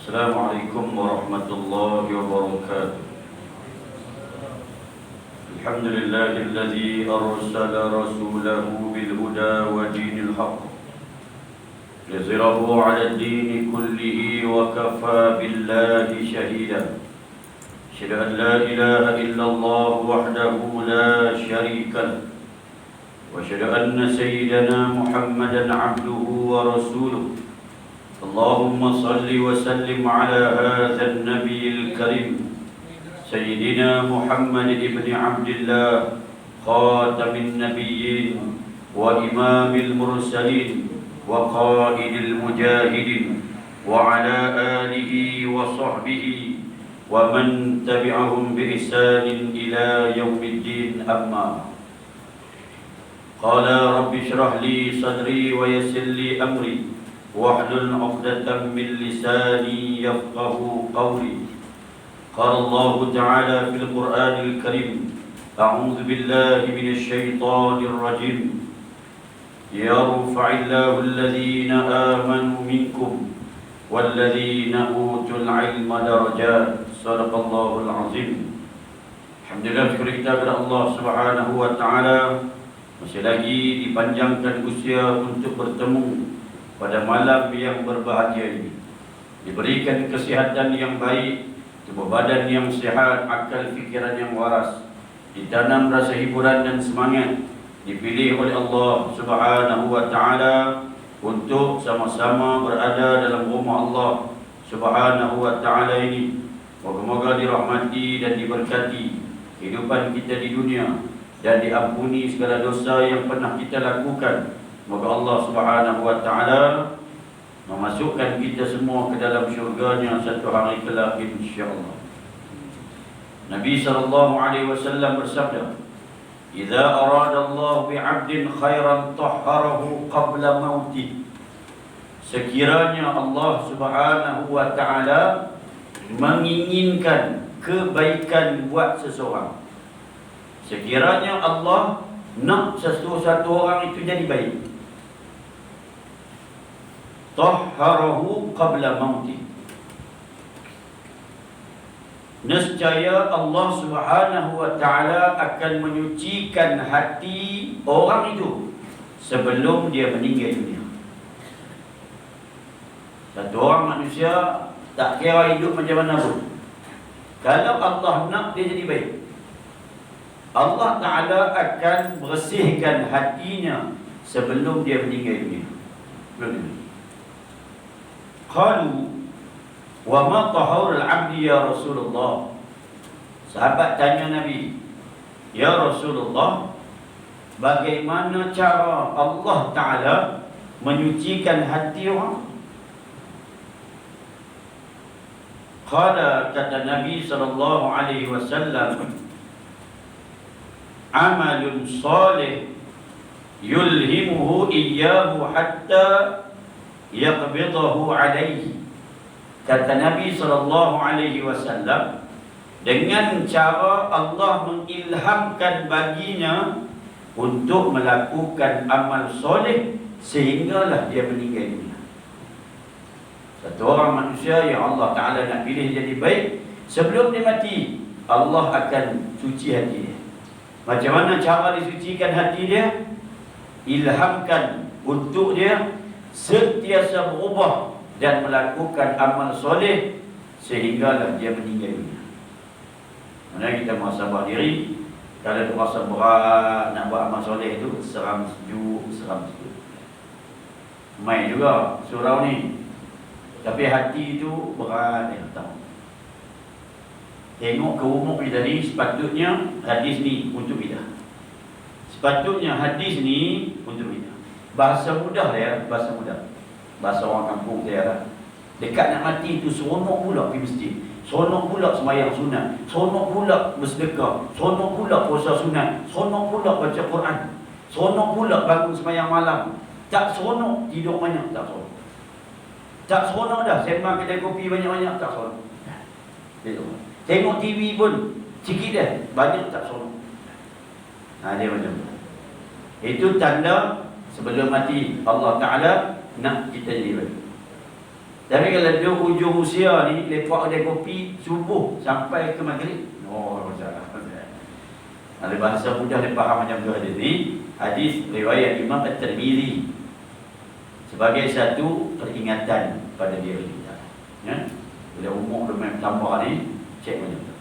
Assalamualaikum warahmatullahi wabarakatuh. Alhamdulillahilladzi arsala rasulahu bil huda wa dinil haqq liyuzhirahu 'ala ad-din kullihi wa kafa billahi shahida. Asyhadu an la ilaha illallah wahdahu la syarika lahu wa asyhadu anna sayyidana Muhammadan 'abduhu wa rasuluhu. Allahumma salli wa sallim ala hadzal nabiyil karim Sayyidina Muhammad ibn Abdillah khatamin nabiyyin wa imamil mursalin wa qaidil mujahidin wa ala alihi wa sahbihi wa man tabi'ahum bi ihsanin ila yaumiddin, amma qala rabbi shrah li sadri wa yassir li amri wahlul 'uqdatam min lisani yafqahu qawli. Qala Allah Ta'ala fil Qur'anil Karim, a'udzu billahi minasy syaithanir rajim. Yarfa'illahu alladhina amanu minkum walladhina utul 'ilma darajat. Shadaqallahul 'azim. Alhamdulillah, syukur kita kepada Allah Subhanahu wa Ta'ala, masih lagi dipanjangkan usia untuk bertemu pada malam yang berbahagia ini. Diberikan kesihatan yang baik, tubuh badan yang sehat, akal fikiran yang waras, ditanam rasa hiburan dan semangat, dipilih oleh Allah Subhanahu wa Ta'ala untuk sama-sama berada dalam rumah Allah Subhanahu wa Ta'ala ini. Moga-moga dirahmati dan diberkati kehidupan kita di dunia dan diampuni segala dosa yang pernah kita lakukan. Moga Allah Subhanahu wa Ta'ala memasukkan kita semua ke dalam syurganya satu hari kelak, insya-Allah. Nabi sallallahu alaihi wasallam bersabda, "Idza arada Allah bi'abdin khairan tahharahu qabla mautih." Sekiranya Allah Subhanahu wa Ta'ala menginginkan kebaikan buat seseorang, sekiranya Allah nak satu orang itu jadi baik, tahharahu qabla mauti, nescaya Allah Subhanahu wa Ta'ala akan menyucikan hati orang itu sebelum dia meninggal dunia. Satu orang manusia, tak kira hidup macam mana pun, kalau Allah nak dia jadi baik, Allah Ta'ala akan bersihkan hatinya sebelum dia meninggal dunia. Qalu wa ma tahurul 'abdi ya Rasulullah. Sahabat tanya Nabi, "Ya Rasulullah, bagaimana cara Allah Ta'ala menyucikan hati orang?" Qala, kata Nabi sallallahu alaihi wasallam, "Amalun salih yulhimuhu iyyahu hatta yaqbidahu alaihi." Kata Nabi sallallahu alaihi wasallam, dengan cara Allah mengilhamkan baginya untuk melakukan amal soleh sehinggalah dia meninggal dunia. Satu orang manusia yang Allah Ta'ala nak pilih jadi baik, sebelum dia mati, Allah akan suci hati dia. Macam mana cara disucikan hati dia? Ilhamkan untuk dia sentiasa berubah dan melakukan amal soleh sehinggalah dia meninggal dunia. Mana kita muhasabah diri, kalau terasa berat nak buat amal soleh itu, seram sejuk. Main juga surau ni, tapi hati itu berat yang tahu. Tengok ke umur kita ni, sepatutnya hadis ni untuk kita. Sepatutnya hadis ni untuk kita. Bahasa mudah ya, bahasa mudah. Bahasa orang kampung saya lah. Dekat nak mati itu seronok pula pergi masjid, seronok pula sembahyang sunat, seronok pula bersedekah, seronok pula puasa sunat, seronok pula baca Quran, seronok pula bangun sembahyang malam. Tak seronok tidur banyak, tak seronok. Tak seronok dah sembang kedai kopi banyak-banyak, tak seronok. Tengok TV pun sikit dah, banyak tak seronok. Dia macam tu. Itu tanda sebelum mati Allah Ta'ala nak kita jadi baik. Tapi kalau dia hujung usia ni, lepak dia kopi subuh sampai ke maghrib. Oh, salah. Ada bahasa mudah dia faham macam tu hadis ni. Hadis riwayat Imam At-Tirmizi sebagai satu peringatan pada diri kita. Ya. Bila umur dia tambah ni, cek macam tu.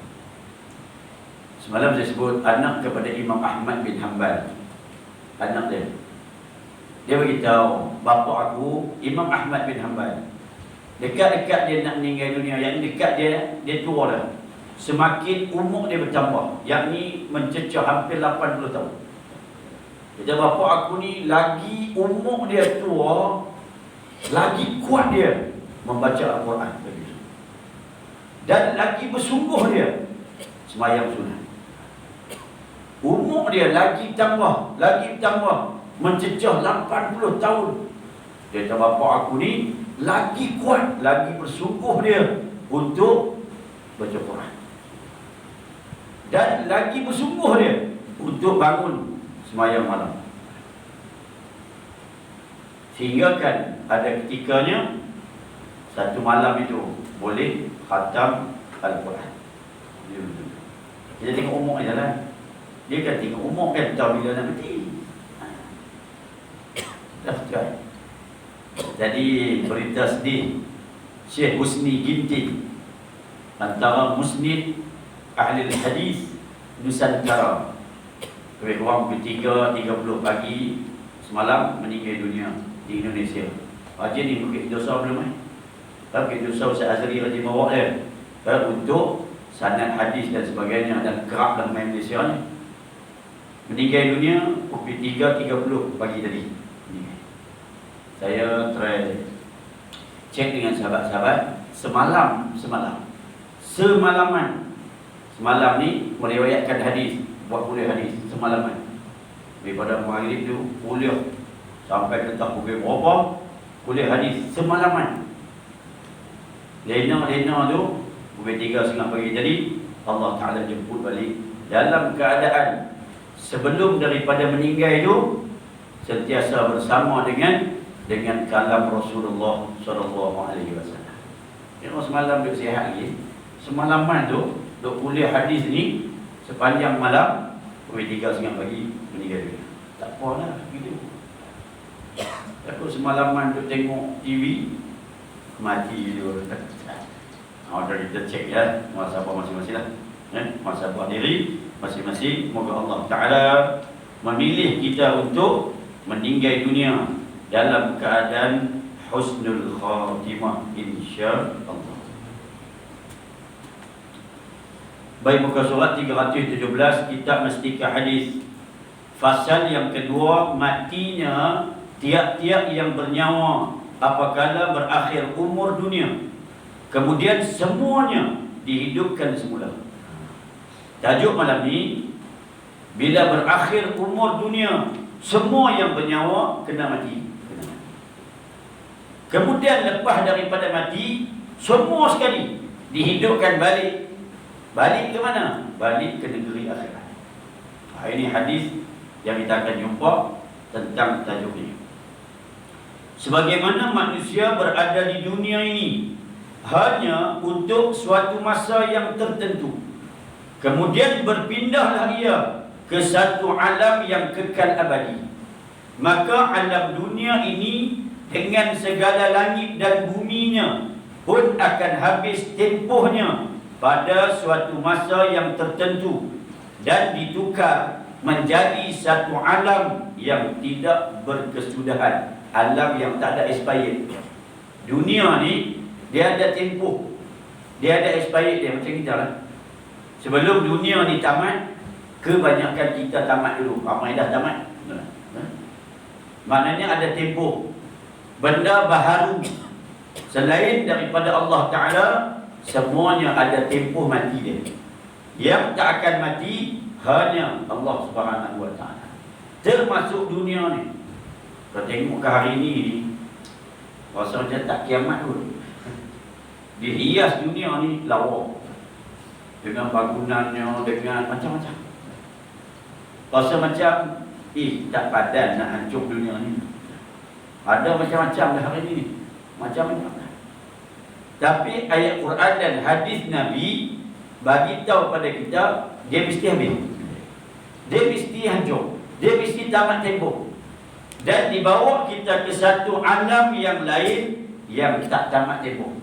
Semalam saya sebut anak kepada Imam Ahmad bin Hanbal. Anak dia. Dia beritahu, bapa aku Imam Ahmad bin Hanbal. Dekat-dekat dia nak meninggal dunia, yang dekat dia tua dah. Semakin umur dia bertambah, yakni mencecah hampir 80 tahun. Jadi bapa aku ni lagi umur dia tua, lagi kuat dia membaca Al-Quran. Dan lagi bersungguh dia sembahyang sunat. Umur dia lagi tambah, mencecah 80 tahun. Dia kata bapa aku ni lagi kuat, lagi bersungguh dia untuk baca Quran. Dan lagi bersungguh dia untuk bangun sembahyang malam. Sehingga kan ada ketikanya satu malam itu boleh khatam Al-Quran. Kita tengok umur je lah. Dia kan tengok umur kan tahu bila nak mati. Dah tuan. Jadi berita sedih Syekh Husni Ginting, antara musnid ahli hadis Nusantara, lebih kurang pukul 3.30 pagi semalam meninggal dunia di Indonesia. Haji ni Bukit Dosa belum Bukit Dosa Ustaz Azri rahimahullah dia untuk sanad hadis dan sebagainya dan kerap dalam Malaysia ni. Meninggal dunia pukul 3.30 pagi tadi. Saya try cek dengan sahabat-sahabat semalam ni meriwayatkan hadis, buat kuliah hadis semalaman. Daripada maghrib tu kuliah sampai ke tak pukul berapa, kuliah hadis semalaman. Lena tu pukul 3.30 pagi tadi Allah Ta'ala jemput balik dalam keadaan sebelum daripada meninggal itu sentiasa bersama dengan kalam Rasulullah SAW. Tengok semalam dia sihat lagi. Semalaman tu duk kuliah hadis ni sepanjang malam pukul 3.30 pagi meninggal dunia. Tak apalah gitu. Aku semalaman tu tengok TV mati dia. Dari kita cek ya, muhasabah masing-masing lah. Muhasabah diri masing-masing. Moga Allah Ta'ala memilih kita untuk meninggal dunia dalam keadaan husnul khatimah insya-Allah. Baik, muka surat 317 kitab Mastika Hadis. Fasal yang kedua, matinya tiap-tiap yang bernyawa apabila berakhir umur dunia, kemudian semuanya dihidupkan semula. Tajuk malam ni, bila berakhir umur dunia, semua yang bernyawa kena mati. Kemudian lepas daripada mati, semua sekali dihidupkan balik. Balik ke mana? Balik ke negeri akhirat. Ini hadis yang kita akan jumpa tentang tajuk ini. Sebagaimana manusia berada di dunia ini hanya untuk suatu masa yang tertentu, kemudian berpindahlah ia ke satu alam yang kekal abadi, maka alam dunia ini dengan segala langit dan buminya pun akan habis tempohnya pada suatu masa yang tertentu dan ditukar menjadi satu alam yang tidak berkesudahan, alam yang tak ada expired. Dunia ni dia ada tempoh, dia ada expired dia, macam kita lah. Sebelum dunia ni tamat, kebanyakan kita tamat dulu. Ramai dah tamat. Maknanya ada tempoh. Benda baharu selain daripada Allah Ta'ala, semuanya ada tempoh mati dia. Yang tak akan mati hanya Allah Subhanahu Wa Ta'ala, termasuk dunia ni. Kalau tengok ke hari ni rasa macam tak kiamat pun. Dihias dunia ni lawa dengan bangunannya, dengan macam-macam. Rasa macam tak padan nak hancur dunia ni. Ada macam-macam dah hari ni, macam-macam. Tapi ayat Quran dan hadis Nabi bagi tahu pada kita, dia mesti habis. Dia mesti hancur. Dia mesti tamat tempoh. Dan dibawa kita ke satu alam yang lain yang tak tamat tempoh.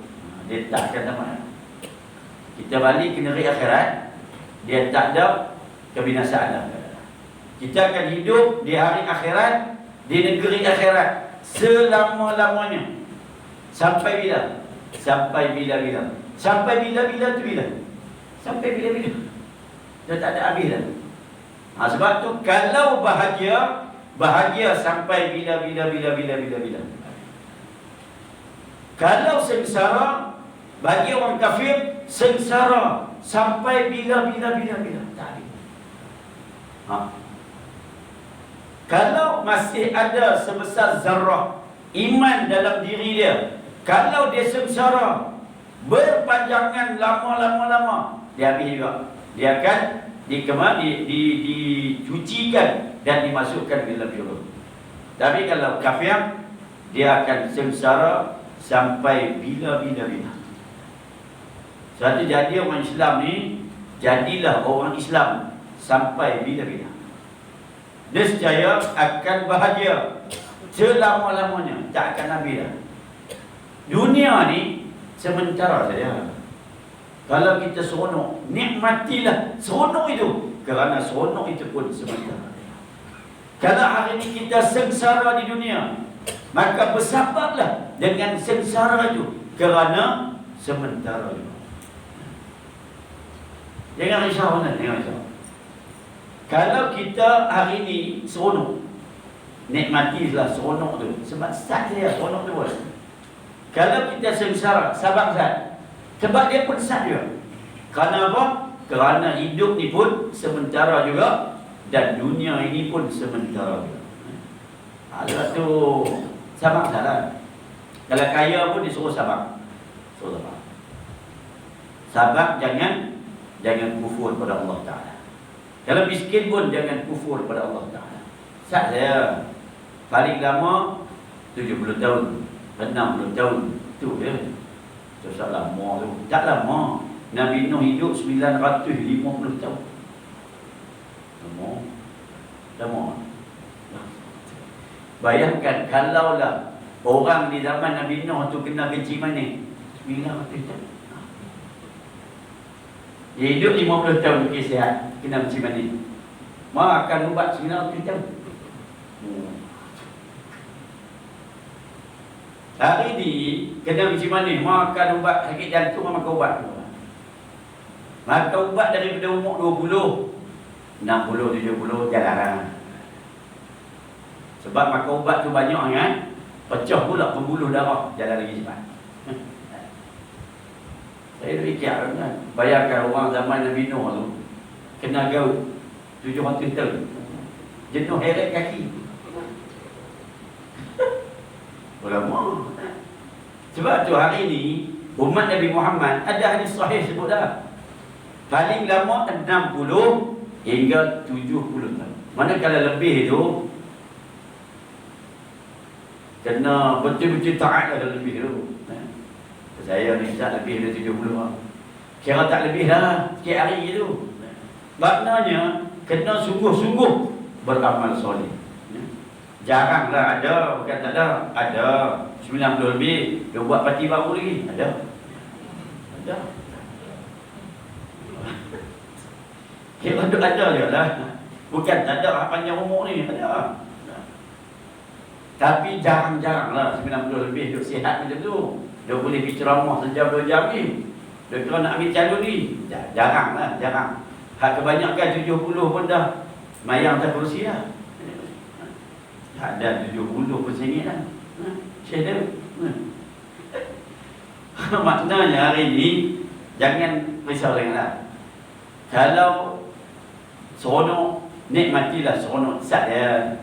Dia tak akan tamat. Kita balik ke negeri akhirat, dia tak ada kebinasaan. Kita akan hidup di hari akhirat, di negeri akhirat selama-lamanya. Sampai bila? Sampai bila-bila. Sampai bila-bila tu bila? Sampai bila-bila. Dia tak ada habis dah. Sebab tu kalau bahagia sampai bila-bila. Kalau sengsara, bagi orang kafir, sengsara sampai bila. Tak habis. Kalau masih ada sebesar zarrah iman dalam diri dia, kalau dia sengsara berpanjangan lama, dia habis juga. Dia akan dicucikan dan dimasukkan ke dalam syurga. Tapi kalau kafir, dia akan sengsara sampai bila. Satu jadi orang Islam ni, jadilah orang Islam sampai bila. Nescaya akan bahagia selama-lamanya, tak akan habis dah. Dunia ni sementara saja. Kalau kita seronok, nikmatilah seronok itu, kerana seronok itu pun sementara. Kalau hari ini kita sengsara di dunia, maka bersabarlah dengan sengsara itu, kerana sementara itu. Jangan risau, jangan risau. Kalau kita hari ini seronok, nikmatilah seronok tu. Sebab sat dia seronok tu. Kalau kita sengsara, sabar sat. Sebab dia pun sat juga. Kerana apa? Kerana hidup ni pun sementara juga, dan dunia ini pun sementara juga. Sebab tu sabar salah. Kalau kaya pun disuruh sabar. Suruh sabar. Sabar, jangan kufur pada Allah Ta'ala. Kalau miskin pun jangan kufur pada Allah Ta'ala. Sat saya paling lama 70 tahun, 60 tahun. Itu dia. Itu tak lama tu. Tak lama. Nabi Nuh hidup 950 tahun. Lama. Bayangkan kalaulah orang di zaman Nabi Nuh tu kena kenciman ni 900 tahun. Dia hidup 50 tahun mungkin sihat, kena macam mana? Makan ubat 900 tahun. Hari ni kena macam mana? Makan ubat sakit jantung, makan ubat. Makan ubat daripada umur 20, 60, 70 jalan. Sebab makan ubat tu banyak kan? Pecah pula pembuluh darah, jalan lagi cepat. Saya fikir kan, bayangkan orang zaman Nabi Nuh tu kena gaul 700 tahun, jenuh heret kaki. Lama. Sebab tu hari ni umat Nabi Muhammad ada hadis sahih sebut dah, paling lama 60 hingga 70 tahun. Manakala lebih tu kena betul-betul taat ada lebih tu. Saya ni tak lebih dari 70 lah. Kira tak lebih dah, sikit hari tu. Maknanya kena sungguh-sungguh beramal soleh. Jaranglah ada, bukan tak ada. Ada 90 lebih, dia buat parti baru lagi. Ada. Kira tu ada je lah. Bukan tak ada panjang umur ni, ada. Tapi jarang-jarang lah 90 lebih duduk sihat macam tu. Dia boleh pergi ceramah sejam 2 jam ni. Dia kira nak ambil calon ni. Jarang lah, jarang. Hak kebanyakan 70 pun dah mayang tak kerusi lah. Tak ada 70 pun sengit lah. Saya maknanya hari ni jangan risau sangatlah. Kalau seronok, nikmatilah seronok. Sat dia.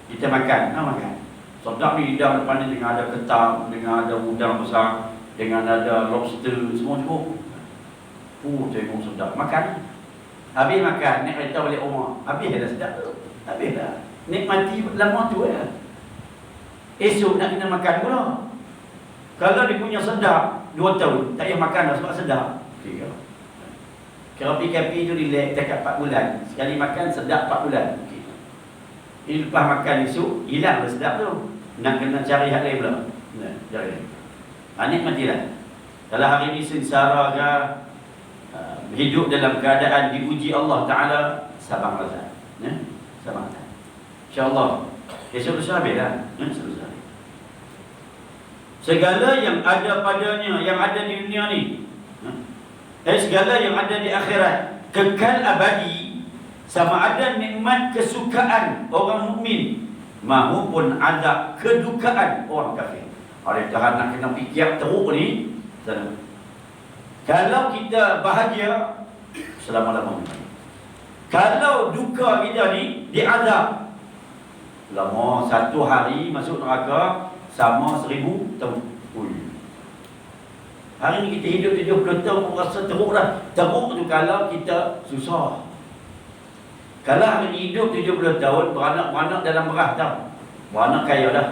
Kita makan, makan. Sedap ni hidang depan ni dengan ada ketam, dengan ada udang besar, dengan ada lobster, semua cukup. Tengok sedap. Makan. Habis makan, naik kereta balik rumah. Habis dah sedap tu. Habis dah. Nikmati lama tu ya. Esok nak kena makan pula. Kalau dia punya sedap 2 tahun, tak payah makan dah sebab sedap. Okay. Kalau PKP tu relax dekat 4 bulan. Sekali makan sedap 4 bulan. Okay. Ini lepas makan esok, hilang dah sedap tu. Nak kena cari hal lain pula. Nah, cari. Nikmatilah. Kalau hari ini sengsara ke, hidup dalam keadaan diuji Allah Ta'ala, sabarlah. Sabarlah. InsyaAllah. Esok lusa habis dah. Selesai. Segala yang ada padanya, yang ada di dunia ni, segala yang ada di akhirat, kekal abadi, sama ada nikmat kesukaan orang mukmin maupun azab kedukaan orang kafir. Oleh Tuhan nak kena fikir teruk ni. Kalau kita bahagia, selama-lamanya. Kalau duka kita ni diazab, lama 1 hari masuk neraka sama 1000 tahun. Hari ni kita hidup 70 tahun pun rasa teruk dah. Teruk tu kalau kita susah. Kalau hari ni hidup 70 tahun, beranak-beranak dalam beras tau. Beranak kaya dah.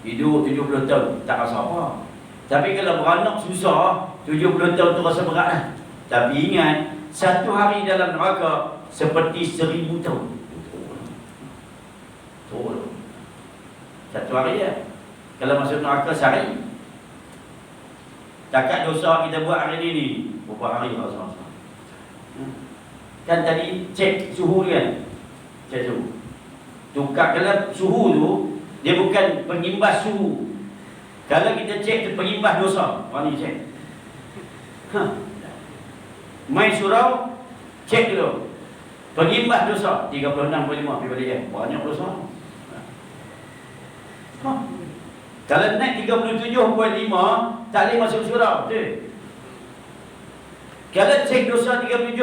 Hidup 70 tahun, tak rasa apa. Tapi kalau beranak susah, 70 tahun tu rasa berat lah. Tapi ingat, 1 hari dalam neraka seperti 1000 tahun. Teruk. 1 hari ya. Kalau masuk neraka sehari. Takat dosa kita buat hari ni berapa hari rasa-rasa. Kan tadi cek suhu kan. Cek suhu. Tukar kalau suhu tu dia bukan pengimbas suhu. Kalau kita cek tu pengimbas dosa. Orang ni cek. Main surau cek dulu. Pengimbas dosa 36.5 pergi balik ya. Banyak dosa. Kalau naik 37.5 tak boleh masuk surau. Betul? Kalau cek dosa 37.5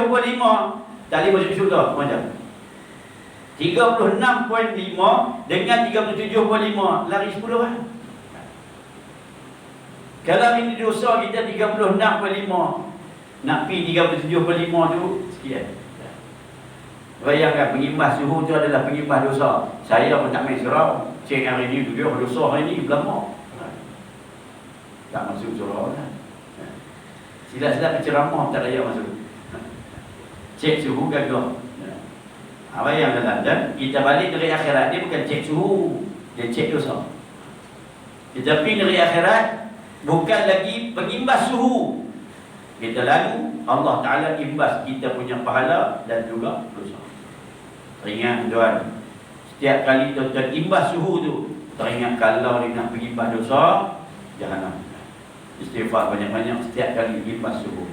tak boleh masuk surau. Macam 36.5 dengan 37.5 lari 10 kan. Kalau ini dosa kita 36.5 nak pergi 37.5 tu sekian. Bayangkan pengimbas suhu tu adalah pengimbas dosa. Saya pun tak main surau. Cek hari ni tu dia dosa hari ni berlama. Tak masuk surau lah. Sila-sila penceramah tak layak masuk. Cek suhu gagah. Bayangkan dan kita balik dari akhirat, dia bukan cek suhu, dia cek dosa. Tetapi dari akhirat bukan lagi pengimbas suhu. Kita lalu Allah Ta'ala imbas kita punya pahala dan juga dosa. Teringat tuan, setiap kali tuan-tuan imbas suhu tu, teringat kalau dia nak pengimbas dosa, jangan. Istighfar banyak-banyak setiap kali imbas suhu.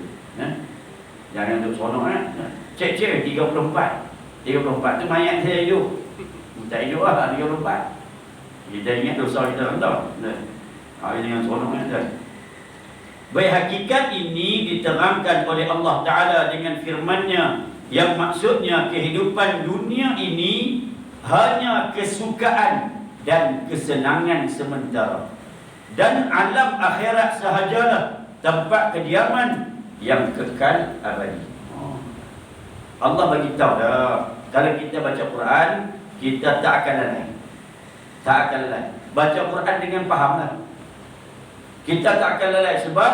Jangan duduk sonok cek 34 tu mayat saya hidup. Tak hidup lah 34. Kita ingat dosa kita rendah. Hari dengan sonok Baik, hakikat ini diterangkan oleh Allah Ta'ala dengan firman-Nya yang maksudnya kehidupan dunia ini hanya kesukaan dan kesenangan sementara, dan alam akhirat sahajalah tempat kediaman yang kekal abadi. Allah bagi tahu dah, kalau kita baca Quran kita tak akan lalai. Tak akan lalai. Baca Quran dengan fahamlah. Kita tak akan lalai sebab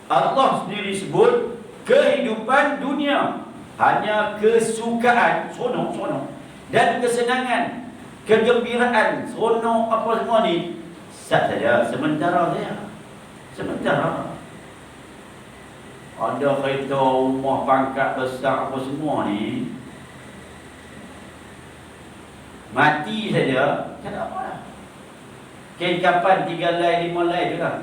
Allah sendiri sebut kehidupan dunia hanya kesukaan, sonok dan kesenangan, kegembiraan, sonok apa semua ni saja sementara saja. Sementara. Ada kereta, rumah, pangkat besar apa semua ni mati saja, tak ada apa lah. Kapan 3 lai 5 lai je lah.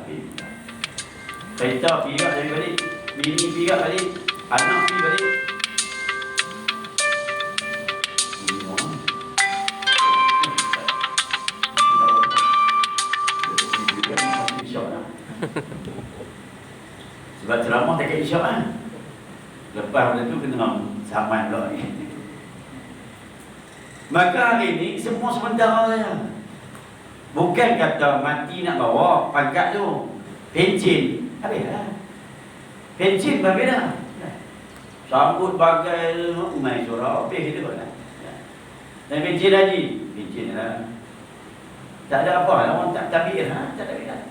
Kereta pirak dari balik, bini pirak balik, anak pergi balik. Sebab ceramah tak kena isyak kan. Lepas benda tu kena saman pula ni. Maka hari ni semua sementara saja. Bukan kata mati nak bawa pangkat tu, pencin habislah. Pencin habislah. Sambut bagai main surau habis kita buat. Dan pencin lagi, pencin lah. Tak ada apa lah, orang tak tabir tak ada.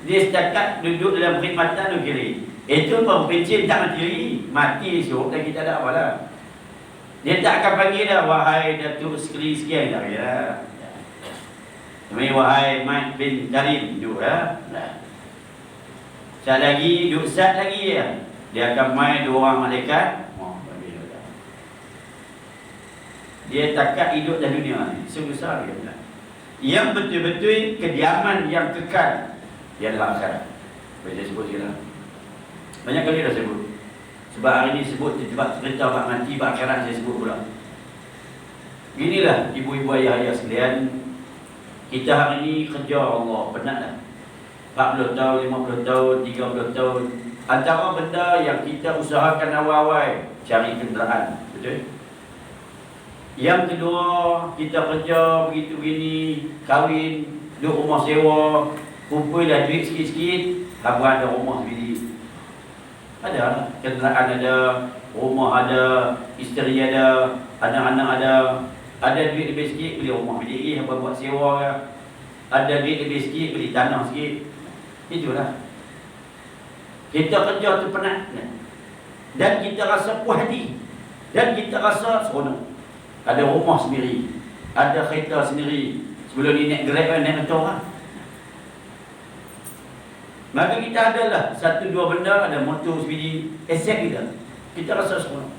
Dia setakat duduk dalam perkhidmatan tu kiri. Itu pun pencen tak mati. Mati esok dan kita tak apalah. Dia tak akan panggil dah, wahai Datuk sekian tak kira. Wahai Mat bin Karim, duduk lah. Sat lagi, duduk sat lagi ya. Dia akan main 2 orang malaikat. Dia takat hidup dalam dunia ni. Sebesar dia. Yang betul-betul kediaman yang kekal ialah akhirat. Saya sebut sekarang. Banyak kali dah sebut. Sebab hari ni sebut sebab cerita bab mati, bab akhirat saya sebut pula. Inilah ibu-ibu ayah-ayah sekalian, kita hari ni kerja Allah, penat dah. 40 tahun, 50 tahun, 30 tahun. Antara benda yang kita usahakan awal-awal, cari kenderaan. Betul? Yang kedua, kita kerja begitu gini, kahwin, duduk rumah sewa, kumpul dah duit sikit-sikit, habis ada rumah sendiri. Ada, kenderaan ada, rumah ada, isteri ada, anak-anak ada duit lebih sikit, beli rumah beli apa buat sewa ke. Ada duit lebih sikit, beli tanah sikit. Itulah. Kita kerja tu penat. Dan kita rasa puas hati. Dan kita rasa seronok. Ada rumah sendiri, ada kereta sendiri. Sebelum ni naik Grab, naik motor lah. Maka kita adalah 1-2 benda, ada motor sendiri, aset kita rasa seronok.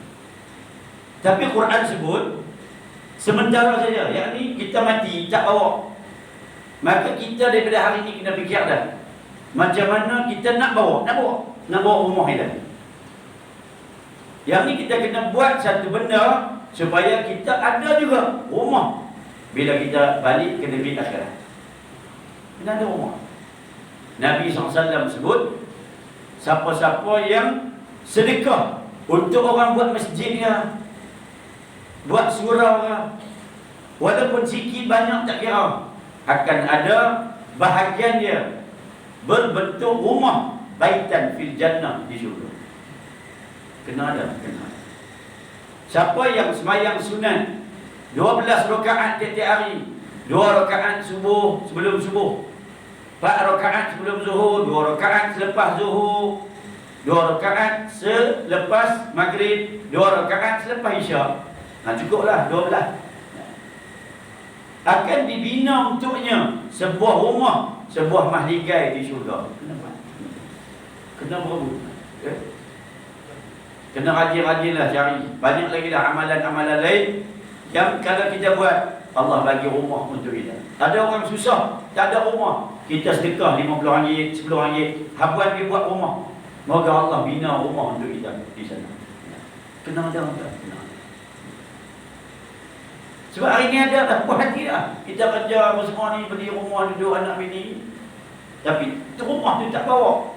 Tapi Quran sebut sementara saja, yakni kita mati tak bawa. Maka kita daripada hari ni kena fikir dah, macam mana kita nak bawa rumah kita. Yang ni kita kena buat satu benda supaya kita ada juga rumah bila kita balik ke negeri akhirat. Kena ada rumah. Nabi SAW sebut, siapa-siapa yang sedekah untuk orang buat masjid dia, buat surau dia, walaupun sikit banyak tak kira, akan ada bahagian dia berbentuk rumah, baitan fil jannah, di syurga. Kena ada. Siapa yang semayang sunat 12 rakaat tiap-tiap hari, 2 rakaat subuh sebelum subuh, 4 rakaat sebelum zuhur, 2 rakaat selepas zuhur, 2 rakaat selepas maghrib, 2 rakaat selepas isyak. Cukuplah 12. Akan dibina untuknya sebuah rumah, sebuah mahligai di syurga. Kena berebut. Kena rajin-rajinlah cari. Banyak lagi dah amalan-amalan lain yang kalau kita buat, Allah bagi rumah untuk kita. Ada orang susah, tak ada rumah, kita sedekah RM50, RM10, habuan pergi buat rumah. Moga Allah bina rumah untuk kita di sana. Kena ada. Sebab hari ni ada dah puas hati dah. Kita kerja apa semua ni, beli rumah, duduk anak bini, tapi rumah tu tak bawa.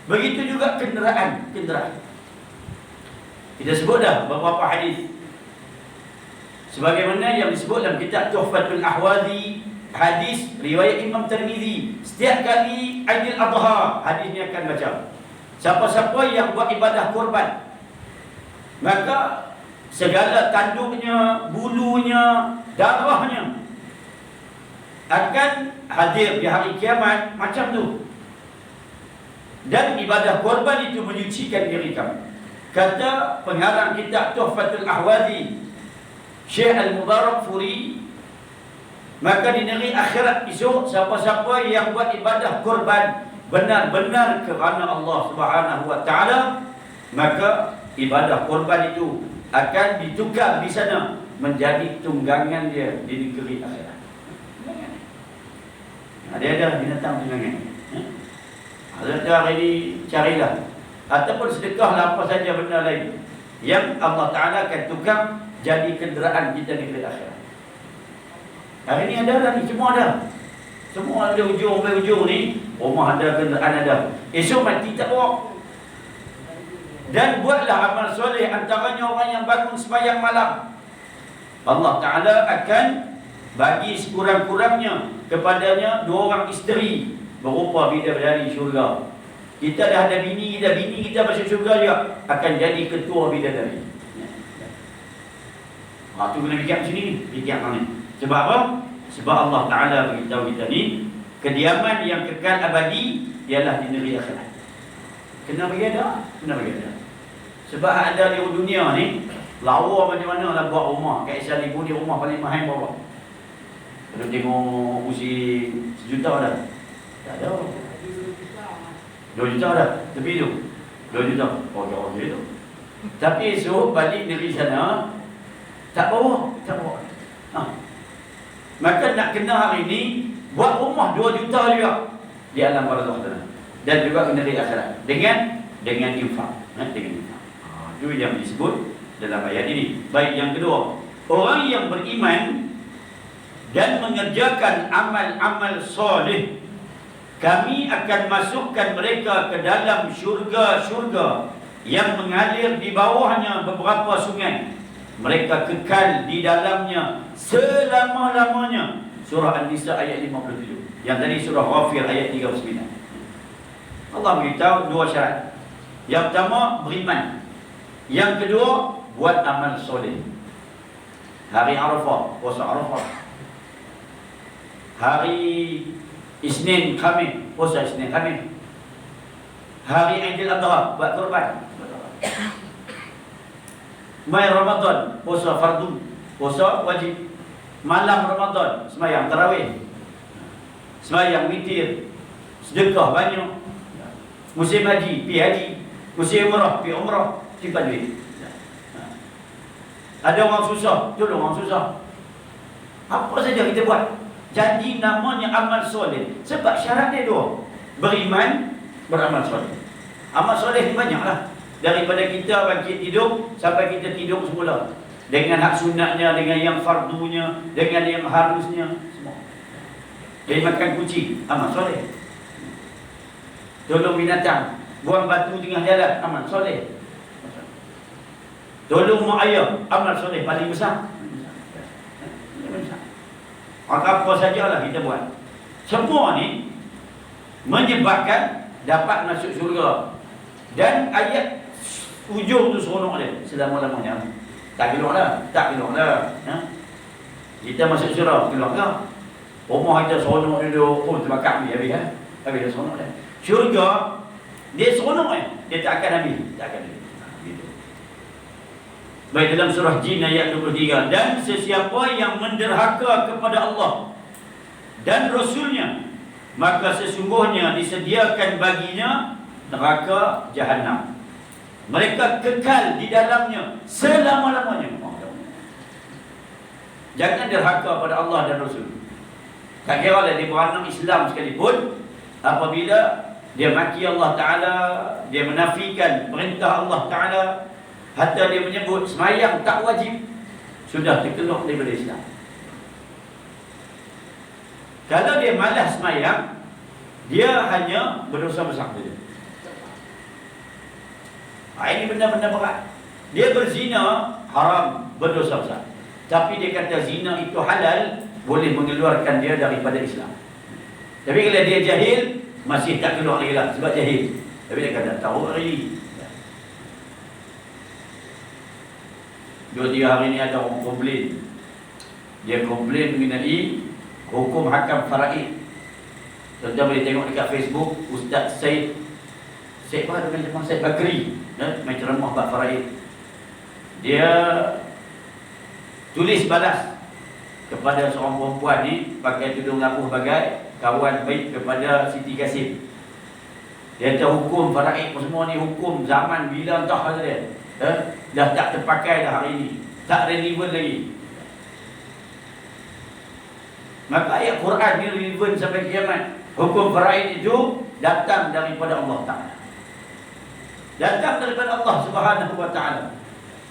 Begitu juga kenderaan. Kita sebut dah beberapa hadis. Sebagaimana yang disebut dalam kitab Tuhfatul Ahwazi, hadis riwayat Imam Tirmizi. Setiap kali Aidil Adha, hadis ni akan baca, siapa-siapa yang buat ibadah kurban, maka segala tanduknya, bulunya, darahnya akan hadir di hari kiamat macam tu. Dan ibadah kurban itu menyucikan diri kamu. Kata pengarang kitab Tuhfatul Ahwazi, Syekh Al-Mubarakfuri, maka di negeri akhirat esok, siapa-siapa yang buat ibadah kurban benar-benar kerana Allah Subhanahu wa taala, maka ibadah kurban itu akan ditukar di sana menjadi tunggangan dia di negeri akhirat. Ada binatang tunggangan. Ada hari ini carilah, ataupun sedekahlah apa saja benda lain yang Allah Ta'ala akan tukar jadi kenderaan kita di negeri akhirat. Hari ini ada dah ni, semua ada. Semua ada ujung sampai ujung ni, rumah ada, kenderaan ada. Esok mati tak bawa. Dan buatlah amal soleh, antaranya orang yang bangun sembahyang malam. Allah Ta'ala akan bagi sekurang-kurangnya kepadanya 2 orang isteri berupa bidadari syurga. Kita dah ada bini kita masuk syurga juga, akan jadi ketua bidadari. Tu kena fikir macam ni, fikir macam ni. Sebab apa? Sebab Allah Ta'ala beritahu kita ni, Kediaman yang kekal abadi ialah di negeri akhirat. Kena bagi ada, kena bagi ada. Sebab ada di dunia ni, lawa macam mana lah buat rumah. Kat Isya Libu ni rumah paling mahal berapa? Kalau tengok usi sejuta dah. Tak ada. 2 juta dah. Tepi tu 2 juta. Oh, jauh je tu. Tapi esok balik negeri sana, tak bawa. Maka nak kena hari ni buat rumah 2 juta juga di alam barzakh sana. Dan juga negeri akhirat. Dengan infak. Dengan infak. Itu yang disebut dalam ayat ini. Baik, yang kedua, orang yang beriman dan mengerjakan amal-amal soleh, kami akan masukkan mereka ke dalam syurga-syurga yang mengalir di bawahnya beberapa sungai. Mereka kekal di dalamnya selama-lamanya. Surah An-Nisa ayat 57. Yang tadi surah Ghafir ayat 39. Allah beritahu 2 syarat. Yang pertama, beriman. Yang kedua, buat amal soleh. Hari Arafah, puasa Arafah. Hari Isnin Khamis, puasa Isnin Khamis. Hari Aidil Adha, buat korban. Mai Ramadan, puasa fardu, puasa wajib. Malam Ramadan, sembahyang tarawih, sembahyang witir, sedekah banyak. Musim haji, pi haji. Musim umrah, pi umrah, simpan duit. Ada orang susah, tolong orang susah. Apa saja kita buat. Jadi namanya amal soleh. Sebab syarat dia 2. Beriman, beramal soleh. Amal soleh ni banyaklah. Daripada kita bangkit tidur sampai kita tidur semula. Dengan hak sunatnya, dengan yang fardunya, dengan yang harusnya, semua. Dari makan kucing, amal soleh. Tolong binatang, buang batu tengah jalan, amal soleh. Tolong mak ayah, amal soleh paling besar. Maka apa sajalah kita buat. Semua ni menyebabkan dapat masuk syurga. Dan ayat ujung tu seronok dia selama-lamanya. Tak gelok dah. Kita masuk syurga, gelok ke? Rumah kita seronok duduk, terbakar ni habis ya. Habis dah seronok dah. Syurga dia seronok dia tak akan habis, gitu. Baik, dalam surah Jin ayat 23, dan sesiapa yang menderhaka kepada Allah dan Rasulnya, maka sesungguhnya disediakan baginya neraka Jahannam. Mereka kekal di dalamnya selama-lamanya. Jangan derhaka pada Allah dan Rasul. Tak kira lah dia beranak Islam sekalipun, apabila dia maki Allah Ta'ala, dia menafikan perintah Allah Ta'ala, hatta dia menyebut semayang tak wajib, sudah terkeluar daripada Islam. Kalau dia malas semayang, dia hanya berdosa besar saja. Ini benda-benda berat. Dia berzina, haram, berdosa besar. Tapi dia kata zina itu halal, boleh mengeluarkan dia daripada Islam. Tapi kalau dia jahil, masih tak keluar lagi lah, sebab jahil. Tapi dia kata tahu hari 2-3 hari ni ada orang komplain. Dia komplain mengenai hukum hakam faraid. Tuan-tuan boleh tengok dekat Facebook, Ustaz Syed Bakri, main ceramah bab faraid. Dia tulis balas kepada seorang perempuan ni, pakai tudung labuh bagai kawan baik kepada Siti Kasim. Dia tahu hukum faraid semua ni, hukum zaman bila entah kata dia. Dah tak terpakai dah hari ini, tak relevan lagi. Maka ayat Quran ni relevan sampai kiamat. Hukum faraid itu datang daripada Allah Ta'ala, datang daripada Allah Subhanahu Wa Ta'ala.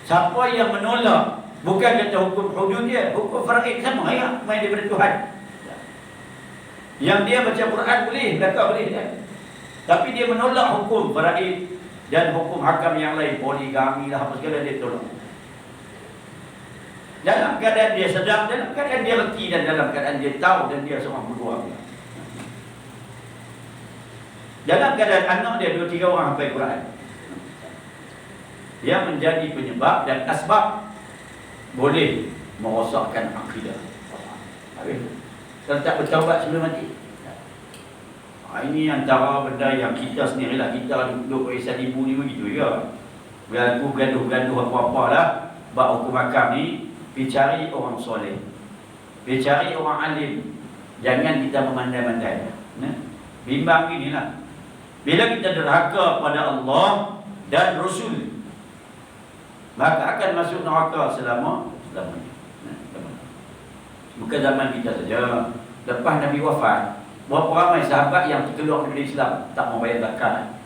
Siapa yang menolak, bukan kata hukum hudud dia, hukum faraid sama ya, main daripada Tuhan. Yang dia baca Quran boleh, belakang boleh kan? Tapi dia menolak hukum faraid dan hukum hakam yang lain, poligami lah apa segala, dia tolak. Dalam keadaan dia sedang, dalam keadaan dia reti, dan dalam keadaan dia tahu, dan dia seorang berdua. Dalam keadaan anak dia 2-3 orang hafal Quran, yang menjadi penyebab dan asbab boleh merosakkan akidah. Kalau tak bertaubat sebelum mati, Ini antara benda yang kita sendirilah, kita duduk Islam ibu ni begitu ya. Berlaku gaduh-gaduh apa-apa lah, bab hukum akam ni, pergi cari orang soleh, pergi cari orang alim. Jangan kita memandai-mandai. Bimbang inilah. Bila kita derhaka pada Allah dan Rasul, maka akan masuk neraka selama-lamanya. Bukan zaman kita saja. Lepas Nabi wafat, berapa ramai sahabat yang terkeluar dari Islam, tak mau bayar zakat.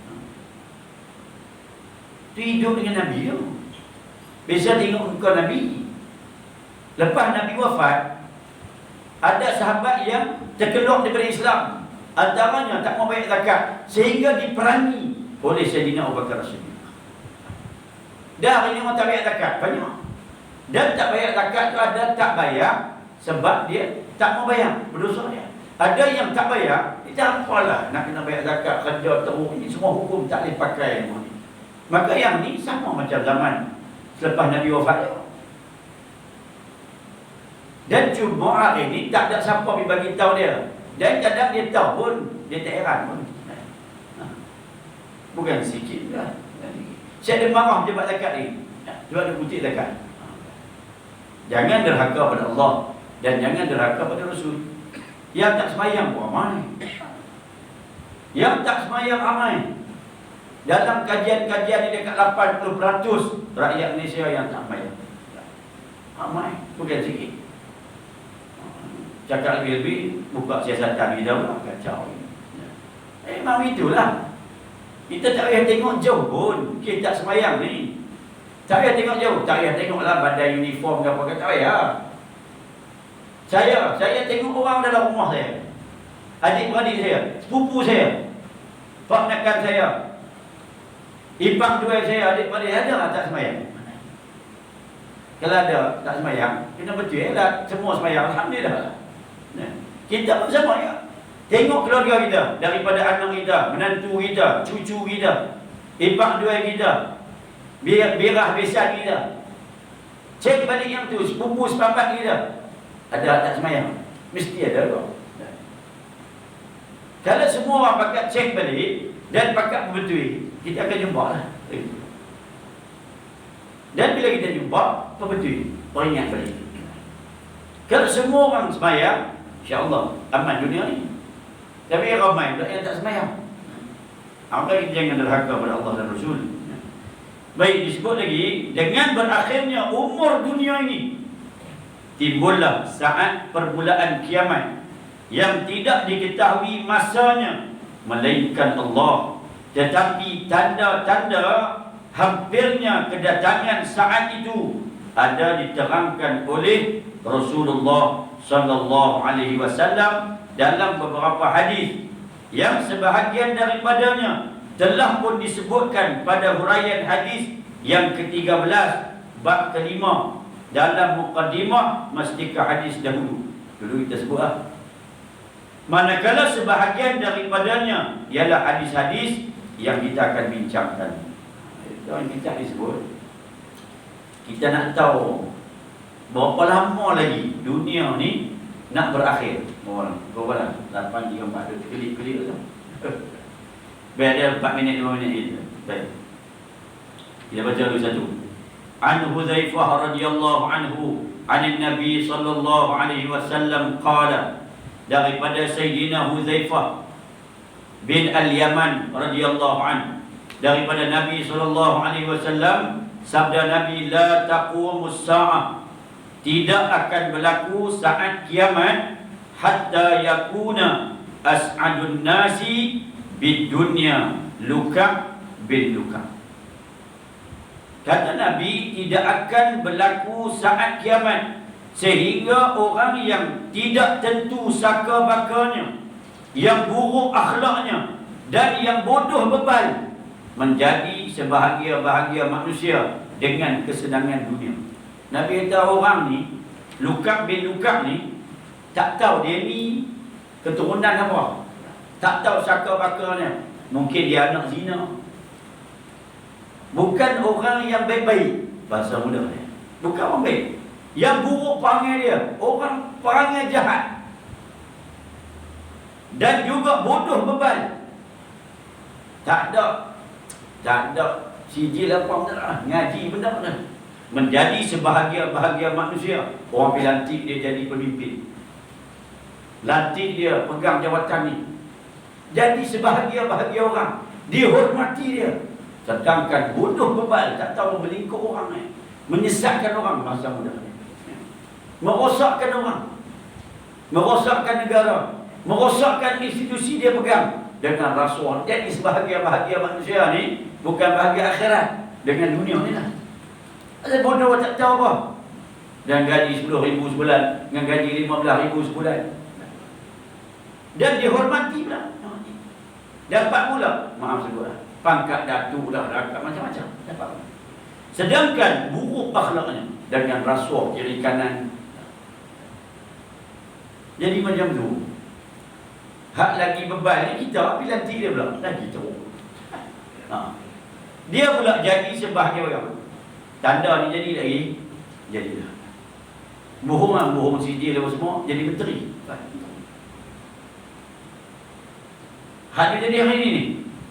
Itu hidup dengan Nabi tu. Biasa tengok muka Nabi. Lepas Nabi wafat, ada sahabat yang terkeluar daripada Islam, antaranya tak mau bayar zakat, sehingga diperangi oleh Sayyidina Abu Bakar As-Siddiq. Dah banyak orang tak bayar zakat, banyak. Dan tak bayar zakat tu ada tak bayar sebab dia tak mau bayar, berdosa dia. Ada yang tak bayar, dia apalah nak kena bayar zakat, kerja teruk, ini semua hukum tak boleh pakai. Maka yang ni sama macam zaman selepas Nabi wafat. Dan Jumaat ini tak ada siapa pergi bagi tahu dia. Dan kadang dia tahu pun dia tak heran pun. Bukan sikit lah. Saya ada marah dia buat zakat ni. Sebab dia putih zakat. Jangan derhaka pada Allah dan jangan derhaka pada Rasul. Yang tak semayang pun ramai. Yang tak semayang ramai. Dalam kajian-kajian ni dekat 80% rakyat Malaysia yang tak semayang. Ramai, bukan sikit. Cakap lebih-lebih, buka siasatan kita pula, kacau. Memang itulah. Kita tak payah tengok jauh pun. Kita tak semayang ni. Tak payah tengok jauh. Tak payah tengoklah badan uniform ke apa. Tak payah. Saya tengok orang dalam rumah saya, adik-beradik saya, sepupu saya, paknakan saya, ipang dua saya, adik-beradik ada lah tak semayang. Kalau ada tak semayang, kena betul lah. Semua semayang, alhamdulillah. Kita pun sama ya. Tengok keluarga kita, daripada anak kita, menantu kita, cucu kita, ipang dua kita, birah besan kita. Cek balik yang tu, sepupu sepapat kita, ada tak semayang? Mesti ada kok. Kalau semua orang pakat cek balik dan pakat betul, kita akan jumpa lah. Dan bila kita jumpa, betul, peringat balik. Kalau semua orang semayang, insya-Allah aman dunia ni. Tapi ramai pula yang tak semayang. Maka kita jangan derhaka pada Allah dan Rasul. Baik, disebut lagi, dengan berakhirnya umur dunia ini, timbullah saat permulaan kiamat yang tidak diketahui masanya melainkan Allah. Tetapi tanda-tanda hampirnya kedatangan saat itu ada diterangkan oleh Rasulullah sallallahu alaihi wasallam dalam beberapa hadis yang sebahagian daripadanya telah pun disebutkan pada huraian hadis yang ke-13 bab ke-5 dalam muqaddimah masdika hadis dahulu. Dulu kita sebutlah. Manakala sebahagian daripadanya ialah hadis-hadis yang kita akan bincangkan. Itu yang kita disebut. Kita nak tahu berapa lama lagi dunia ni nak berakhir. Berapa lah? 8.34 kelip-kelip tu. Biar dia 4 minit 5 minit je. Baik. Kita baca dulu satu. An Hudzaifah radhiyallahu anhu, anin Nabi sallallahu alaihi wasallam qala, daripada Sayyidina Hudzaifah bin Al-Yaman radhiyallahu anhu, daripada Nabi sallallahu alaihi wasallam, sabda Nabi, la taqumus sa'ah, tidak akan berlaku saat kiamat hatta yakuna as'adun nasi bid dunya luka bin luka. Kata Nabi, tidak akan berlaku saat kiamat sehingga orang yang tidak tentu saka bakanya, yang buruk akhlaknya dan yang bodoh bebal menjadi sebahagia-bahagia manusia dengan kesenangan dunia. Nabi kata orang ni, Lukab bin Lukab ni, tak tahu dia ni keturunan apa, tak tahu saka bakarnya. Mungkin dia anak zina. Bukan orang yang baik-baik, bahasa mudah dia, bukan orang baik. Yang buruk perangai dia, orang perangai jahat. Dan juga bodoh bebal. Tak ada sijil apa benda lah, ngaji benda-benda. Menjadi sebahagia-bahagia manusia. Orang pergi lantik dia jadi pemimpin, lantik dia pegang jawatan ni, jadi sebahagia-bahagia orang, dihormati dia. Sedangkan bodoh bebal, tak tahu melingkup orang ni, menyesatkan orang masa muda ni, merosakkan orang, merosakkan negara, merosakkan institusi dia pegang dengan rasuah. Jadi sebahagia-bahagia manusia ni bukan bahagia akhirat, dengan dunia ni lah. Ada bodoh tak tahu apa. Dan gaji 10,000 sebulan, dengan gaji 15,000 sebulan, dan dihormati pula. Dapat pula, maaf sebutlah, pangkat datuk lah, rakat, macam-macam dapat. Sedangkan buruk akhlaknya dengan rasuah kiri kanan. Jadi macam tu. Hak lagi bebal ni kita, tapi lantik dia pula lagi teruk. Dia pula jadi sebahagia orang. Tanda ni jadi lagi, jadilah. Bohong sijil apa semua, jadi menteri. Hak dia jadi hari ni,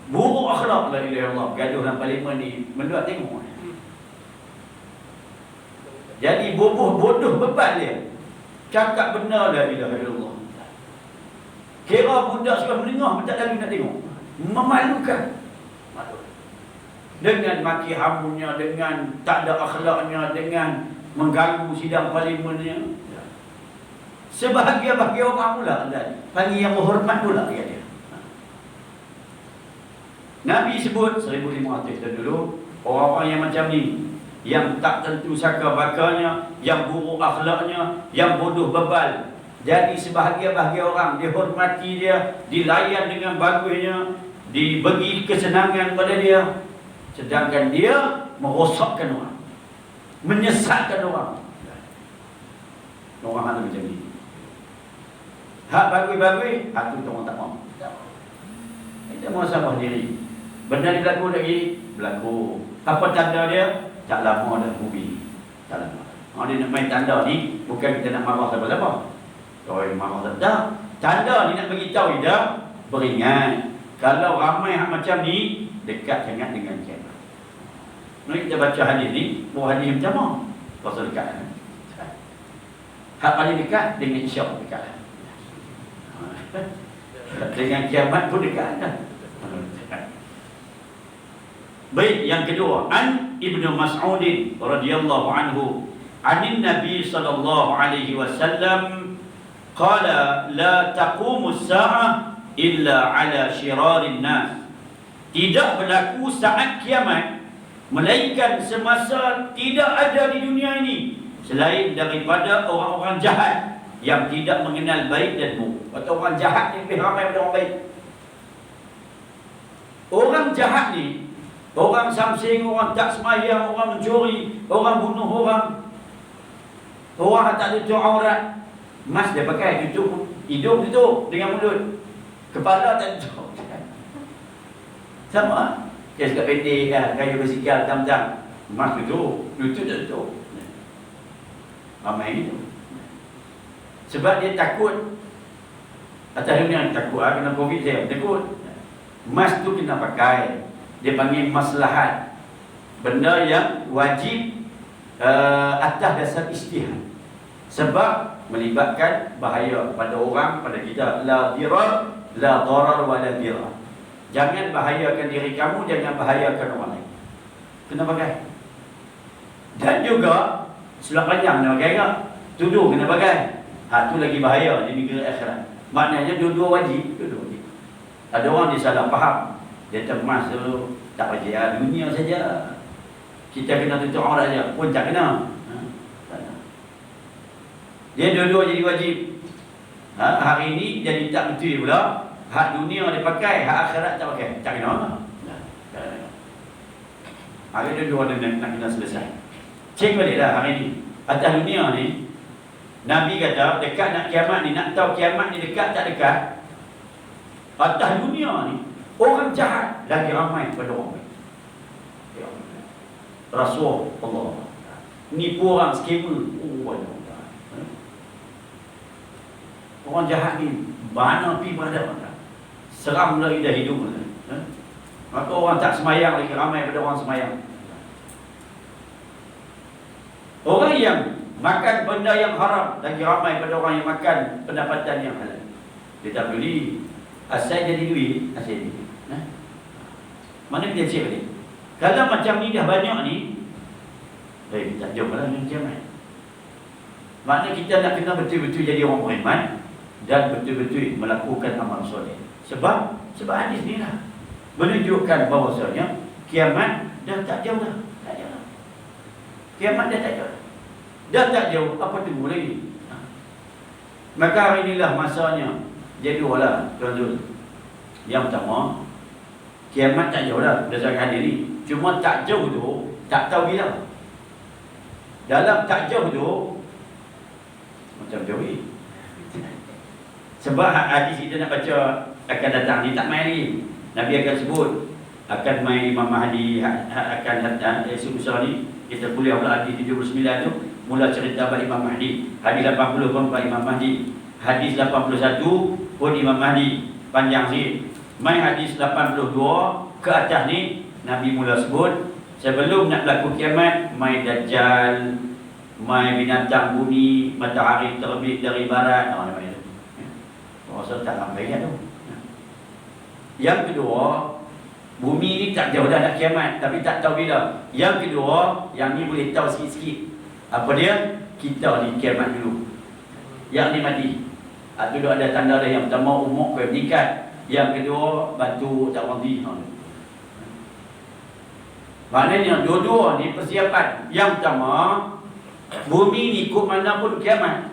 buruk akhlak, la ilaha illallah, gaduh dalam parlimen ni, menduat tengok. Jadi bodoh bebal dia, cakap benar la ilaha illallah. Kira budak sudah mendengar, tak lagi nak tengok. Memalukan. Dengan maki hamunya, dengan tak ada akhlaknya, dengan mengganggu sidang parlimennya. Sebahagia-bahagia orang pula, panggil yang berhormat pula dia. Nabi sebut 1500 dan dulu, orang-orang yang macam ni, yang tak tentu saka bakanya, yang buruk akhlaknya, yang bodoh bebal, jadi sebahagia-bahagia orang, dihormati dia, dilayan dengan bagusnya, diberi kesenangan pada dia. Sedangkan dia merosakkan orang, menyesatkan orang. Orang ada macam ni. Hak bagus-bagus, hak tu orang tak mahu. Kita mahu sabar diri. Benda ni berlaku lagi, berlaku. Apa tanda dia? Tak lama dah bumi. Tak lama. Dia nak main tanda ni, bukan kita nak marah siapa-siapa. Kalau marah tak. Tanda ni nak beritahu dia, beringat. Kalau ramai hak macam ni, dekat sangat dengan kiamat. Mari kita baca hadis ni, buah hadis macam mana? Pasal dekat. Hak paling dekat dengan isyak dekat. Dengan kiamat pun dekat dah. Baik, yang kedua, an Ibnu Mas'ud radhiyallahu anhu, anin Nabi sallallahu alaihi wasallam qala la taqumu as-sa'ah illa ala syirarin nas. Tidak berlaku saat kiamat melainkan semasa tidak ada di dunia ini selain daripada orang-orang jahat yang tidak mengenal baik dan buruk. Atau orang jahat yang lebih ramai daripada orang baik. Orang jahat ni, orang samsing, orang tak semayang, orang mencuri, orang bunuh orang, orang tak tutup aurat. Mas dia pakai tutup hidung, tutup dengan mulut, kepala tak tutup. Sama kes kat pendek kan, kayu bersikal tam-tam, mas tutup tak tutup. Ramai gitu. Sebab dia takut atas dunia, takut kena Covid, saya takut. Mas tu kena pakai. Dia panggil maslahat, benda yang wajib atas dasar istihad. Sebab melibatkan bahaya pada orang, pada kita. La dirar, la darar wa la dirar. Jangan bahayakan diri kamu, jangan bahayakan orang lain. Kena pakai. Dan juga sebelah panjang kena pakai tak? Tudung kena pakai. Tu lagi bahaya di negeri akhirat. Maknanya dua-dua wajib. Ada orang dia salah faham. Dia termas tu tak wajib dunia saja. Kita kena tutup aurat saja pun tak kena. Dia dua-dua jadi wajib. Hari ini jadi tak betul pula. Hak dunia dia pakai, hak akhirat tak pakai. Tak kena. Hari dua-dua nak kena selesai. Cek baliklah hari ini. Atas dunia ni, Nabi kata dekat nak kiamat ni, nak tahu kiamat ni dekat tak dekat. Atas dunia ni, orang jahat lagi ramai pada orang baik. Rasuah Allah, nipu orang, skamer, banyak. Orang jahat ni Mana pergi berhadap Allah. Seram lagi dah hidup. Maka orang tak semayang lagi ramai pada orang semayang. Orang yang makan benda yang haram lagi ramai pada orang yang makan pendapatan yang halal. Dia tak beli. Asal jadi duit, asal jadi duit. Mana dia cek ni? Kalau macam ni dah banyak ni, tak jauh lah macam ni. Maknanya kita nak kena betul-betul jadi orang beriman dan betul-betul melakukan amal soleh. Sebab hadis ni lah menunjukkan bahawasanya kiamat dah tak jauh dah. Tak jauh dah. Kiamat dah tak jauh. Dah tak jauh, apa tunggu lagi? Maka hari inilah masanya. Jadi wala tuan-tuan. Yang pertama, kiamat tak jauh dah berdasarkan hadis ni. Cuma tak jauh tu tak tahu bila. Dalam tak jauh tu macam jauh ni. Sebab hadis kita nak baca akan datang ni tak main lagi. Nabi akan sebut akan main Imam Mahdi, akan datang esok besar ni. Kita kuliah pula hadis 79 tu mula cerita bab Imam Mahdi. Hadis 80 pun bab Imam Mahdi. Hadis 81 pun Imam Mahdi, panjang sikit. Mai hadis 82 ke atas ni Nabi mula sebut sebelum nak berlaku kiamat, mai Dajjal, mai binatang bumi, matahari terbit dari barat. Nama itu. Rasa tak sampai kan tu. Yang kedua, bumi ni tak jauh dah nak kiamat, tapi tak tahu bila. Yang kedua, yang ni boleh tahu sikit-sikit. Apa dia? Kita ni kiamat dulu. Yang ni mati. Itu ada tanda dah. Yang pertama, umur kau meningkat. Yang kedua, batu tak berhenti. Maknanya dua-dua ni persiapan. Yang pertama, bumi ni ikut mana pun kiamat.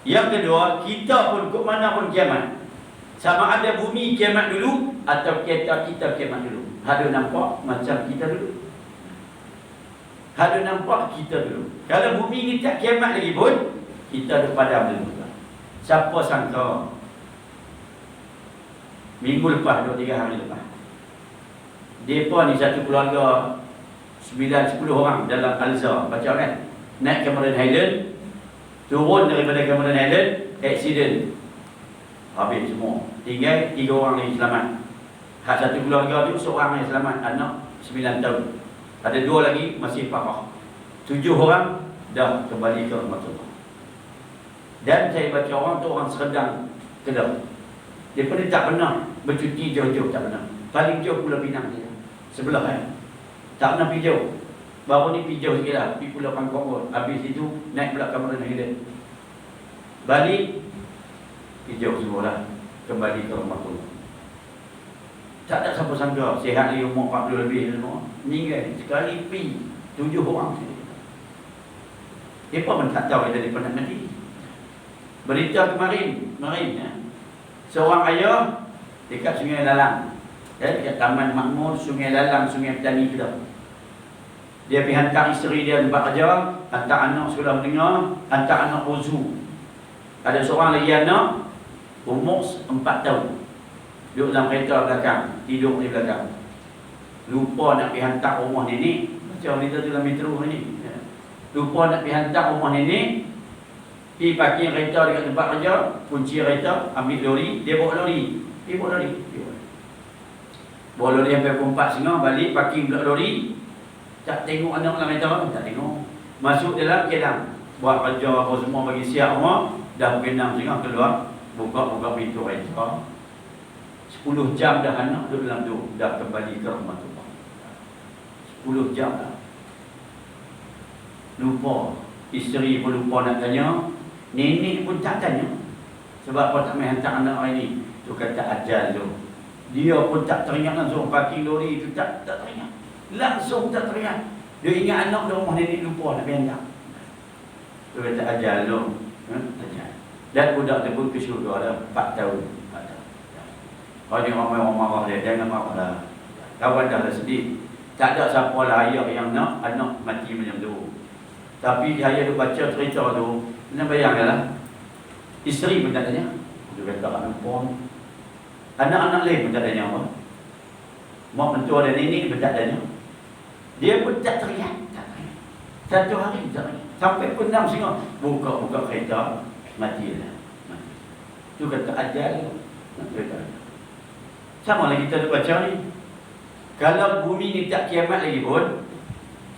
Yang kedua, kita pun ikut mana pun kiamat. Sama ada bumi kiamat dulu atau kita kiamat dulu. Ada nampak macam kita dulu. Ada nampak kita dulu. Kalau bumi ni tak kiamat lagi pun, kita ada padam dulu. Siapa sangka minggu lepas, 2-3 hari lepas, mereka ni satu keluarga 9-10 orang dalam Alza, baca kan, naik Cameron Highland, turun daripada Cameron Highland, accident, habis semua. Tinggal 3 orang yang selamat. Hak satu keluarga tu seorang yang selamat, anak 9 tahun. Ada 2 lagi masih parah. 7 orang dah kembali ke rahmatullah. Dan saya baca orang tu orang Serdang, Kedah. Dia pun tak pernah bercuti jauh-jauh, tak pernah. Paling jauh Pulau Pinang dia. Sebelah kan. Tak pernah pergi jauh. Baru ni pergi jauh sikit lah. Pergi Pulau Pangkong pun. Habis itu naik pula Cameron Highland. Balik, pergi jauh semua lah. Kembali ke rumah tu. Tak ada siapa sangka. Sihat lagi umur 40 lebih semua. Meninggal. Sekali pergi 7 orang. Dia pun tak tahu dia pernah mati. Berita kemarin ya. Seorang ayah dekat Sungai Lalang, dekat Taman Makmur, Sungai Lalang, Sungai Petani Kedah. Dia pergi hantar isteri dia tempat kerja, hantar anak sekolah menengah, hantar anak uzu. Ada seorang lagi anak umur 4 tahun, duduk dalam kereta belakang, tidur di belakang. Lupa nak pergi hantar rumah nenek. Macam berita tu dalam metro ni. Lupa nak pergi hantar rumah nenek. Pergi parking kereta dekat tempat kerja, kunci kereta, ambil lori, dia bawa lori. Bawa lori sampai Pumpat Singa, balik parking belakang lori. Tak tengok anak dalam kereta, tak tengok. Masuk dalam kedang, buat kerja apa semua bagi siap semua. Dah pukul 6 Singa keluar, buka pintu kereta. 10 jam dah anak duduk dalam tu, dah kembali ke rumah tu. 10 jam dah. Lupa, isteri pun lupa nak tanya. Nenek pun tak tanya. Sebab apa tak main hantar anak hari ni? Tu kata ajal tu. Dia pun tak teringat langsung. Parking lori tu tak teringat. Langsung tak teringat. Dia ingat anak dia rumah nenek, lupa nak main hantar. Tu kata ajal tu. Ajal. Dan budak dia pun ke syurga dah 4 tahun. Kalau dia orang marah dia, jangan marah dah. Kawan dah sedih. Tak ada siapa lah ayah yang nak anak mati macam tu. Tapi ayah dia baca cerita tu, nak bayangkanlah. Isteri pun tak tanya. Dia kata tak lupa. Anak-anak lain pun tak tanya apa. Mak mentua dan nenek pun tak tanya. Dia pun tak teriak. Satu hari tak teriak. Sampai pun 6 Singa. Buka kereta, mati lah. Itu kata ajal. Sama lah kita baca ni. Kalau bumi ni tak kiamat lagi pun,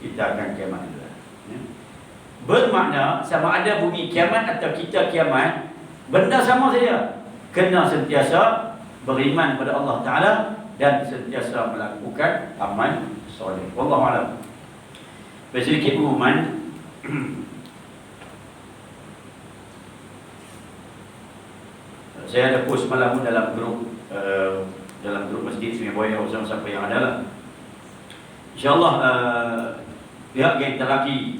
kita akan kiamat juga. Bermakna sama ada bumi kiamat atau kita kiamat, benda sama saja. Kena sentiasa beriman pada Allah Ta'ala dan sentiasa melakukan amal soleh. Wallahu a'lam. Sedikit pengumuman. Saya ada post malam dalam grup masjid Sungai Buaya, siapa yang ada lah. InsyaAllah pihak Geng Telaki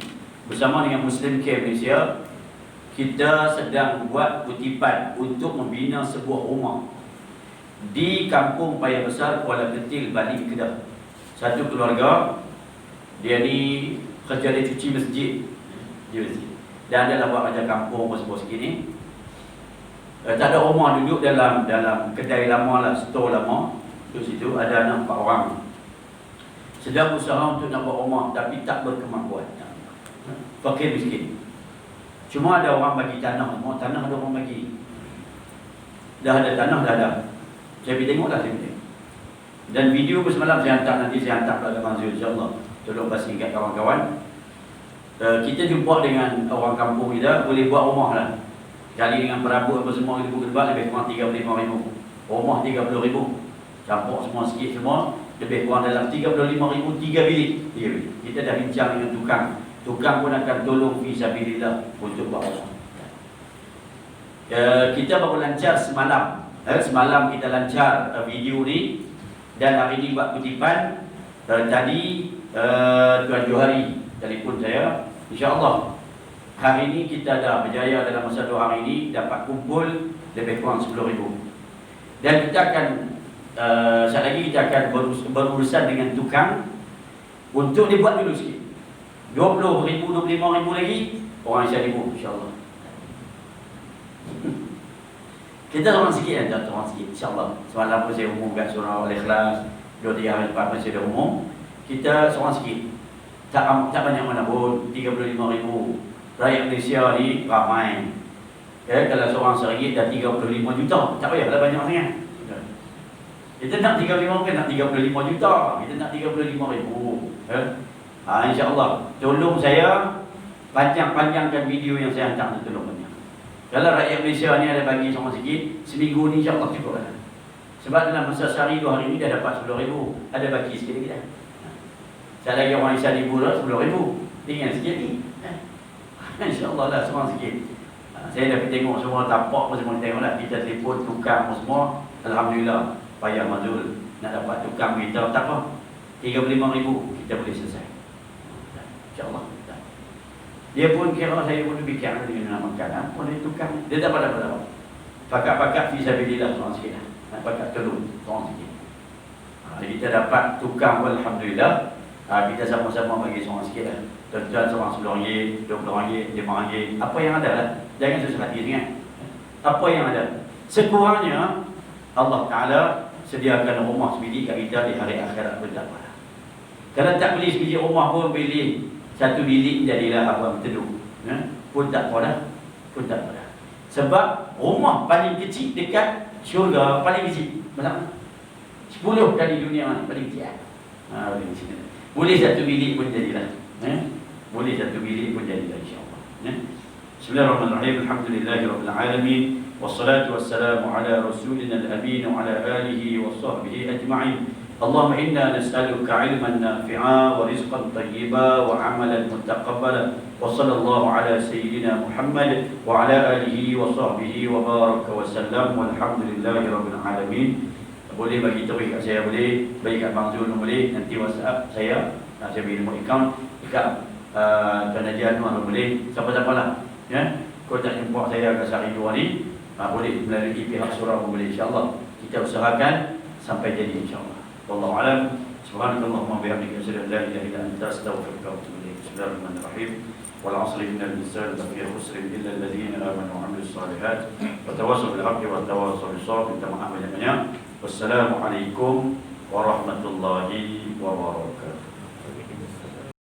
bersama dengan Muslim Care Malaysia, kita sedang buat kutipan untuk membina sebuah rumah di Kampung Paya Besar, Kuala Ketil, Bali, Kedah. Satu keluarga, dia ni kerja dia cuci masjid, dan adalah buat kerja kampung bos-bos gini. Tak ada rumah, duduk dalam kedai lama lah, store lama. Di situ ada anak 4 orang. Sedang usaha untuk nak buat rumah tapi tak berkemampuan. Fakir miskin. Cuma ada orang bagi tanah, mau tanah ada orang bagi. Dah ada tanah, dah ada. Saya pergi tengoklah, saya pergi. Dan video semalam saya hantar, nanti saya hantar kepada Manzul, insyaAllah. Tolong kasih kat kawan-kawan. Kita jumpa dengan orang kampung kita, boleh buat rumah lah. Kali dengan perabot apa semua, gedebak lebih kurang 35,000. Rumah 30,000. Campur semua sikit semua, lebih kurang dalam 35,000, 3 bilik. Kita dah bincang dengan tukang. Tukang pun akan tolong fisabilillah untuk buat rumah. Kita baru lancar semalam. Semalam kita lancar video ni. Dan hari ni buat kutipan. Tadi Tuan Johari telefon saya. InsyaAllah hari ini kita dah berjaya dalam masa 2 hari ini dapat kumpul lebih kurang 10,000. Dan kita akan sekali lagi kita akan berurusan dengan tukang untuk dibuat dulu sikit. 20,000, 25,000 lagi orang Isya'ibu, insyaAllah. Kita orang sikit kan, tak orang sikit, insyaAllah. Semalam pun saya umumkan surah Al-Ikhlas, 2-3 hari lepas pun saya dah umum. Kita seorang sikit, tak banyak mana pun, 35,000. Rakyat Malaysia ni ramai. Kalau seorang RM1 dah 35 juta, tak payahlah banyak sangat. Kita nak 35 bukan nak 35 juta, kita nak 35,000. InsyaAllah tolong saya panjangkan video yang saya hantar tu, tolong banyak. Kalau rakyat Malaysia ni ada bagi sama sikit, seminggu ni insyaAllah cukup lah. Sebab dalam masa sehari 2 hari ni dah dapat 10,000. Ada bagi sikit lagi dah. Saya lagi orang Isya'ibu dah 10,000. Tinggal sikit ni. InsyaAllah lah semua sikit. Saya dah pergi tengok semua tapak pun semua tengok lah. Kita telefon tukang semua. Alhamdulillah payah Mazul nak dapat tukang kita, tak apa, 35,000 kita boleh selesai, insyaAllah. Dia pun kira saya pun fikir dengan nama makanan pun dia tukang, dia tak pada pakat-pakat fisabilillah seorang sikit lah. Nak pakat tolong seorang sikit. Kita dapat tukang pun Alhamdulillah. Kita sama-sama bagi seorang sikit lah. Tuan-tuan seorang RM10, RM20, RM5, apa yang ada lah. Jangan susah hati sangat. Apa yang ada, sekurangnya Allah Ta'ala sediakan rumah sebiji kat kita di hari akhirat pun tak apa. Kalau tak beli sebiji rumah pun pilih satu bilik jadilah abang teduh, pun tak apa dah. Pun tak apa dah. Sebab rumah paling kecil dekat syurga paling kecil berapa? 10 kali dunia ni paling kecil. Paling kecil. Boleh satu bilik pun jadilah. Boleh satu bilik pun jadilah, insyaAllah. Bismillahirrahmanirrahim. Alhamdulillahirabbil alamin. Wassalatu wassalamu ala rasulina al-amin wa ala alihi wa sahbihi ajma'in. Allahumma inna nas'aluka ilman nafi'a wa rizqan tayyiba wa amalan mutaqabbala. Wa sallallahu ala sayyidina Muhammad wa ala alihi wa sahbihi wa baraka wa sallam. Walhamdulillahirabbil alamin. Boleh bagi tahu kat saya, boleh bagi kat Bang Zul, boleh nanti WhatsApp saya. Saya bagi nombor akaun dekat Tuan Haji Anwar, boleh siapa-siapa lah, ya. Kau tak jumpa saya kat Sari 2 ni, boleh melalui pihak surau pun boleh, insyaAllah. Kita usahakan sampai jadi, insyaAllah. Wallahu a'lam. Subhanakallahumma bihamdika asyhadu an la ilaha illa anta astaghfiruka wa atubu ilaik. Bismillahirrahmanirrahim. Wal 'asri innal insana lafi khusr illa alladhina amanu wa 'amilus shalihat wa tawassaw bil haqqi wa tawassaw bis sabr. Minta maaf banyak-banyak. Wassalamualaikum warahmatullahi wabarakatuh.